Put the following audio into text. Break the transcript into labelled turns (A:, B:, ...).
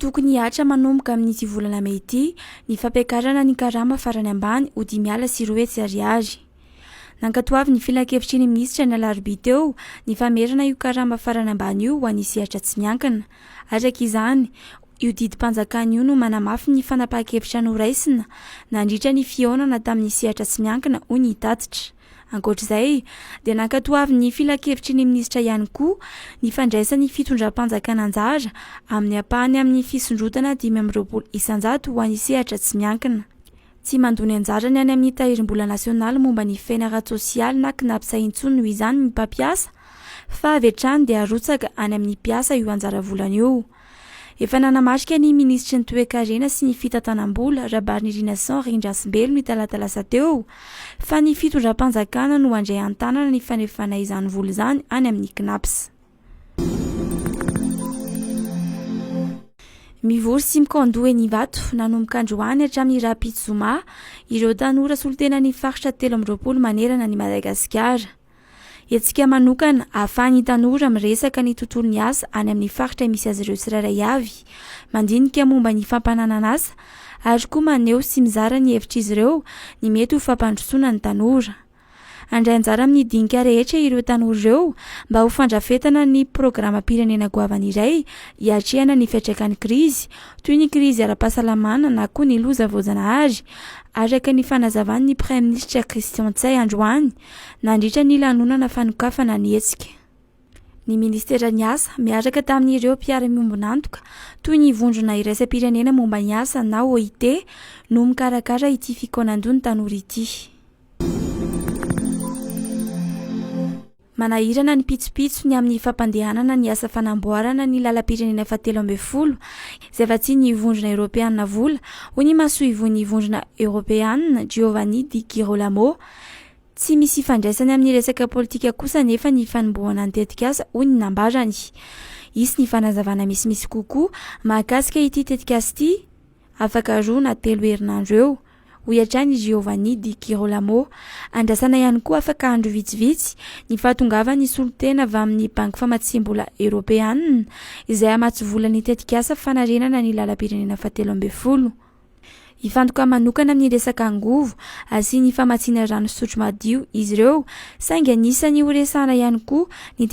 A: tokony hiatra manomboka amin'ity volana May ity ny fampiakarana ny karama farany ambany ho 10,000 sy 2 hetsy ariary. Nankatoavy ny filan-kevitriny minisitra ny alarobia teo ny famerana io karama farany ambany io ho an'ny sehatra tsy miankina. Araka izany, io didim-panjakana io no manamafy ny fanapahan-kevitra noraisina nandritra ny fihaonana tamin'ny sehatra tsy miankina ho ny tatitra. Ankoatr'izay, dia nankatoavy ny filan-kevitry ny minisitra ihany koa ny fandraisan'ny fitondram-panjakana anjara amin'ny ampahany amin'ny fisondrotana 520 isan-jato ho an'ny sehatra tsy miankina. Tsy mandony anjara ny any amin'ny tahirim-bola nasionaly momba ny fiaina ara-tsosialy na knapsa intsony noho izany ny mpampiasa, fa avy hatrany dia arotsaka any amin'ny mpiasa io anjara volana io. Efa nanamarika ny ministry ny toe-karena sy ny fitantanam-bola Rabarnirina Rendrasimbelo ny talatalasa teo fa ny fitondram-panjakana no handray an-tanana ny fanefana izany vola izany any amin'ny KNAPS. Mivory sy mikandoe ny vato nanomboka androany hatramin'ny Rapitsoma ireo tanora solitenan'ny faritra 13 manerana ny Madagasikara. Etsika manokana ahafahany tanora miresaka ny tontolon'ny asa any amin'ny faritra misy azy ireo tsirairay avy, mandinika momba ny fampananana asa ary koa maneho sy mizara ny hevitr'izy ireo ny mety ho fampandrosoana ny tanora. Andray anjara amin'ny dinika rehetra ireo tanora ireo mba ho fandrafetana ny programa pirenena goavana iray hiatrehana ny fiantraikan'ny krizy, toy ny krizy ara-pahasalamana na koa ny loza voajanahary, araka ny fanazavan'ny Prime Ministre Christian Tsay androany nandritra ny lanonana fanokafana ny hetsika. Ny ministeran'ny asa miaraka tamin'ireo mpiara-miombonantoka toy ny vondrona iraisam-pirenena momba ny asa na OIT no mikarakara ity fikaonan-doha ny tanora ity. Manahirana ny pitsopitso ny amin'ny fampandehanana ny asa fanamboarana ny lalam-pirenena 17 izay vatsy ny vondrona Europeanina vola ho ny masoivon'ny vondrona Europeanina Giovanni Di Girolamo. Tsy misy fandraisany amin'ny resaka politika kosa nefa ny fanombohana ny tetikasa ho ny nambarany. Isy ny fanazavana misimisy kokoa mahakasika ity tetikasa ity afaka roa na 3 herinandro eo. Ho iatrany Giovanni Di Girolamo, andrasana ihany koa afaka andro vitsivitsy ny fahatongavany solitena avy amin'ny banky famatsim-bola Europeanina izay amatsy vola ny tetikasa fanarenana ny lalam-pirenena 17. Ifantoka manokana amin'ny resaka angovo sy ny famatsiana rano fisotro madio izy ireo, saingy anisany ho resana ihany koa ny